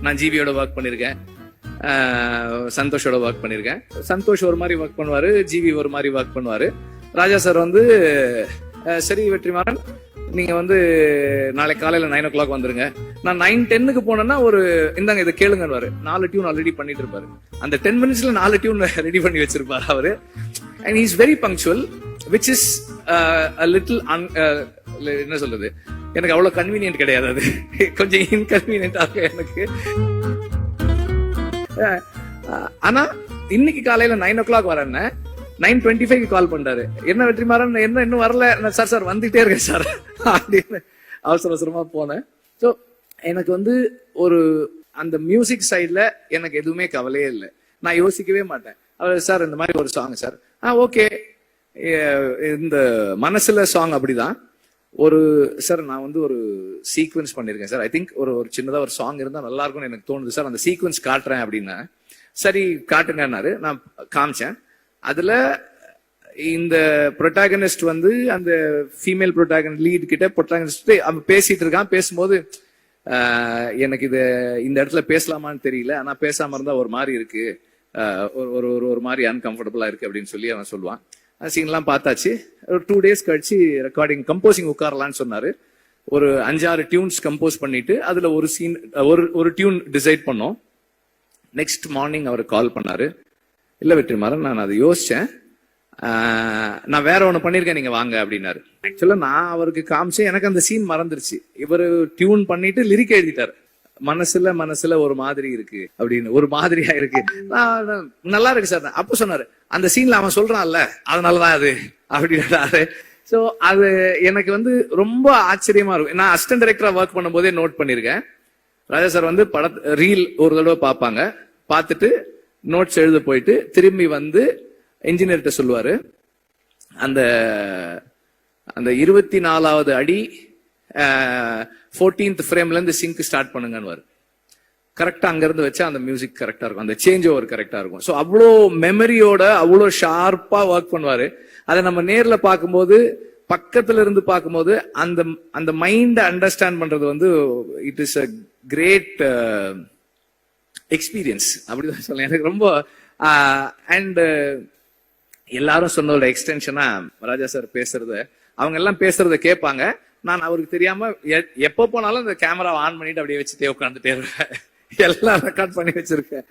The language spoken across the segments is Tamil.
நான் ஜிவியோட ஒர்க் பண்ணியிருக்கேன், சந்தோஷோட ஒர்க் பண்ணியிருக்கேன். சந்தோஷ் ஒரு மாதிரி ஒர்க் பண்ணுவாரு, ஜிவி ஒரு மாதிரி ஒர்க் பண்ணுவாரு. ராஜா சார் வந்து சரி வெற்றிமாறன் நீங்க வந்து நாளை காலையில 9 o'clock வந்துருங்க. நான் 9:10 போனேன்னா ஒரு இந்தாங்க இதை கேளுங்கன்னு 4 டியூன் ஆல்ரெடி பண்ணிட்டு இருப்பாரு. அந்த 10 minutesல 4 டியூன் ரெடி பண்ணி வச்சிருப்பாரு அவரு. And is very punctual, which is little என்ன சொல்றது, எனக்கு அவ்வளவு கன்வீனியன்ட் கிடையாது, அது கொஞ்சம் இன்கன்வீனியன்டாக எனக்கு. ஆனா இன்னைக்கு காலையில 9 o'clock வரேன்னு 9:25 கால் பண்றாரு. என்ன வெற்றிமாறன் என்ன இன்னும் வரல? சார் வந்துட்டே இருக்கேன் சார் அப்படின்னு அவசர அவசரமா போனேன். ஸோ எனக்கு வந்து ஒரு அந்த மியூசிக் சைட்ல எனக்கு எதுவுமே கவலையே இல்லை, நான் யோசிக்கவே மாட்டேன். அவர் சார் இந்த மாதிரி ஒரு சாங் சார், ஓகே இந்த மனசுல சாங் அப்படிதான் ஒரு சார் நான் வந்து ஒரு சீக்வன்ஸ் பண்ணிருக்கேன் சார், ஐ திங்க் ஒரு சின்னதா ஒரு சாங் இருந்தா நல்லா இருக்கும்னு எனக்கு தோணுது சார், அந்த சீக்வன்ஸ் காட்டுறேன் அப்படின்னா. சரி காட்டுங்கன்னாரு, நான் காமிச்சேன். அதுல இந்த ப்ரொட்டாகனிஸ்ட் வந்து அந்த ஃபீமேல் ப்ரொட்டாகனிஸ்ட் லீட் கிட்ட ப்ரொட்டாகனிஸ்ட் அவன் பேசிட்டு இருக்கான். பேசும்போது எனக்கு இது இந்த இடத்துல பேசலாமான்னு தெரியல, ஆனா பேசாம இருந்தா ஒரு மாதிரி இருக்கு, ஒரு மாதிரி அன்கம்ஃபர்டபுளா இருக்கு அப்படின்னு சொல்லி அவன் சொல்லுவான். சீன்லாம் பார்த்தாச்சு. ஒரு 2 days கழிச்சு ரெக்கார்டிங் கம்போசிங் உட்காரலான்னு சொன்னாரு. ஒரு 5-6 டியூன்ஸ் கம்போஸ் பண்ணிட்டு அதுல ஒரு சீன் ஒரு டியூன் டிசைட் பண்ணோம். நெக்ஸ்ட் மார்னிங் அவர் கால் பண்ணாரு. இல்ல வெற்றிமாறன் நான் அதை யோசிச்சேன், நான் வேற ஒண்ணு பண்ணிருக்கேன், நீங்க வாங்க அப்படின்னாரு. ஆக்சுவலா நான் அவருக்கு காமிச்சேன், எனக்கு அந்த சீன் மறந்துருச்சு. இவரு டியூன் பண்ணிட்டு லிரிக் எழுதிட்டாரு. மனசுல ஒரு மாதிரி இருக்கு அப்படின்னு, ஒரு மாதிரியா இருக்கு, நல்லா இருக்கு சார். அப்ப சொன்னாரு அந்த சீன்ல அவன் சொல்றான்ல அதனாலதான் அது அப்படின்னாரு. சோ அது எனக்கு வந்து ரொம்ப ஆச்சரியமா இருக்கும். நான் அசிஸ்டன்ட் டைரக்டரா ஒர்க் பண்ணும் போதே நோட் பண்ணிருக்கேன். ராஜா சார் வந்து ரீல் ஒரு தடவை பார்ப்பாங்க, பார்த்துட்டு நோட்ஸ் எழுத போயிட்டு திரும்பி வந்து இன்ஜினியர்கிட்ட சொல்லுவாரு, அந்த 24வது அடி 14th ஃப்ரேம்ல இருந்து சிங்க் ஸ்டார்ட் பண்ணுங்கன்னு கரெக்டா அங்க இருந்து வச்சா அந்த மியூசிக் கரெக்டா இருக்கும், அந்த சேஞ்ச் ஓவர் கரெக்டா இருக்கும். ஸோ அவ்வளோ மெமரியோட அவ்வளோ ஷார்ப்பா ஒர்க் பண்ணுவாரு. அதை நம்ம நேர்ல பார்க்கும்போது, பக்கத்துல இருந்து பார்க்கும்போது அந்த மைண்ட அண்டர்ஸ்டாண்ட் பண்றது வந்து it is a great experience அப்படிதான் சொல்ல. எனக்கு ரொம்ப அண்ட் எல்லாரும் சொன்னதோட எக்ஸ்டென்ஷனா ராஜா சார் பேசுறத, அவங்க எல்லாம் பேசுறத கேட்பாங்க. நான் அவருக்கு தெரியாம எப்ப போனாலும் அந்த கேமரா ஆன் பண்ணிட்டு அப்படியே வச்சுட்டே உட்காந்துட்டே இருப்பேன். எல்லாம் ரெக்கார்ட் பண்ணி வச்சிருக்கேன்.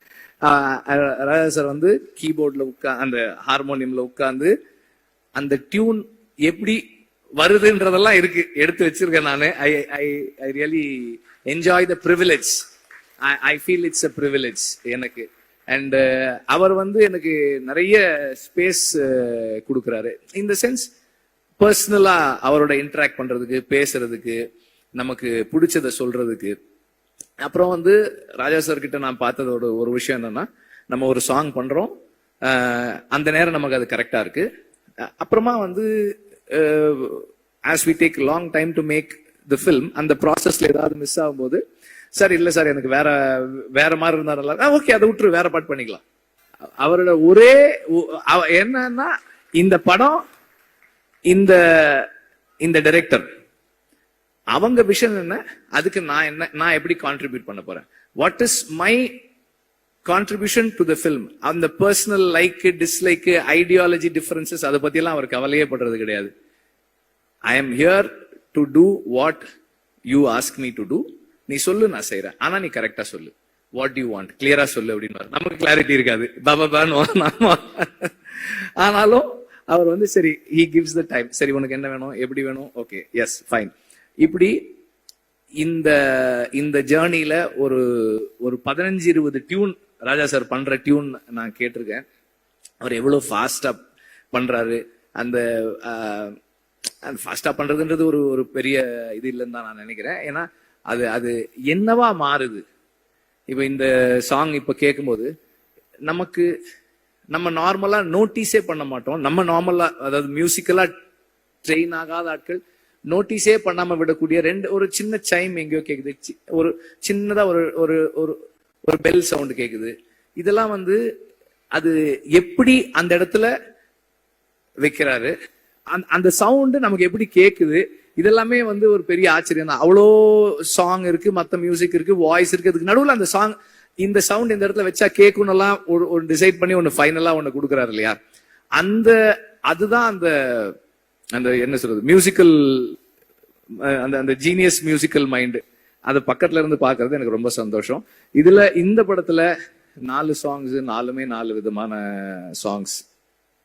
ராஜா சார் வந்து கீபோர்ட்ல அந்த ஹார்மோனியம்ல உட்கார்ந்து அந்த டியூன் எப்படி வருதுன்றதெல்லாம் இருக்கு, எடுத்து வச்சிருக்கேன் நானு. I really enjoy the privilege. I feel it's a privilege எனக்கு. அண்ட் அவர் வந்து எனக்கு நிறைய ஸ்பேஸ் கொடுக்குறாரு. இந்த சென்ஸ் பர்சனலா அவரோட இன்டராக்ட் பண்றதுக்கு, பேசுறதுக்கு, நமக்கு பிடிச்சதை சொல்றதுக்கு. அப்புறம் வந்து ராஜா சார் கிட்ட நான் பார்த்ததோட ஒரு விஷயம் என்னன்னா, நம்ம ஒரு சாங் பண்றோம், அந்த நேரம் நமக்கு அது கரெக்டா இருக்கு. அப்புறமா வந்து as we take long time to make the film, அந்த ப்ராசஸ்ல ஏதாவது மிஸ் ஆகும்போது, சார் இல்ல சார் எனக்கு வேற மாதிரி இருந்தா நல்லா, ஓகே அதை விட்டுரு, வேற பாட்டு பண்ணிக்கலாம். அவரோட ஒரே என்னன்னா, இந்த படம் இந்த டைரக்டர் அவங்க விஷன் என்ன, அதுக்கு நான் எப்படி கான்ட்ரிபியூட் பண்ண போறேன், what is my contribution to the film. அந்த personal like dislike ideology differences அதை பத்தி எல்லாம் அவர் கவலையே படுறது கிடையாது. I am here to do what you ask me to do. நீ சொல்லு, நான் செய்யறேன், ஆனா நீ கரெக்டா சொல்லு, வாட் யூ வாண்ட் கிளியரா சொல்லு அப்படின்னு. நமக்கு கிளாரிட்டி இருக்காது, ஆனாலும் அவர் வந்து சரி, he gives the time. சரி உனக்கு என்ன வேணும், எப்படி வேணும், ஓகே எஸ் ஃபைன். இப்படி இந்த ஜேர்னில ஒரு 15-20 டியூன் ராஜா சார் பண்ற டியூன் நான் கேட்டிருக்கேன். அவர் எவ்வளவு ஃபாஸ்டா பண்றாரு. அந்த ஃபாஸ்டா பண்றதுன்றது ஒரு பெரிய இது இல்லைன்னு தான் நான் நினைக்கிறேன். ஏன்னா அது என்னவா மாறுது. இப்ப இந்த சாங் இப்ப கேட்கும்போது நம்ம நார்மலா நோட்டீஸே பண்ண மாட்டோம். நம்ம நார்மலா, அதாவது மியூசிக்கலா ட்ரெயின் ஆகாத ஆட்கள் நோட்டீஸே பண்ணாம விடக்கூடிய ஒரு சின்ன சைம் எங்கேயோ கேக்குது, ஒரு சின்னதா ஒரு பெல் சவுண்ட் கேக்குது. இதெல்லாம் வந்து அது எப்படி அந்த இடத்துல வைக்கிறாரு, அந்த சவுண்ட் நமக்கு எப்படி கேக்குது, இதெல்லாமே வந்து ஒரு பெரிய ஆச்சரியம் தான். அவ்வளோ சாங் இருக்கு, மத்த மியூசிக் இருக்கு, வாய்ஸ் இருக்கு. அதுக்கு நடுவுல அந்த சாங், இந்த சவுண்ட் இந்த இடத்துல வச்சா கேட்கணும் எல்லாம் ஒரு டிசைட் பண்ணி ஒன்னு ஃபைனலா ஒன்னு கொடுக்குறாரு இல்லையா? அதுதான் அந்த அந்த என்ன சொல்றது, மியூசிக்கல், அந்த அந்த ஜீனியஸ் மியூசிக்கல் மைண்ட். அது பக்கத்துல இருந்து பாக்குறது எனக்கு ரொம்ப சந்தோஷம். இதுல இந்த படத்துல 4 சாங்ஸ், 4மே 4 விதமான சாங்ஸ்.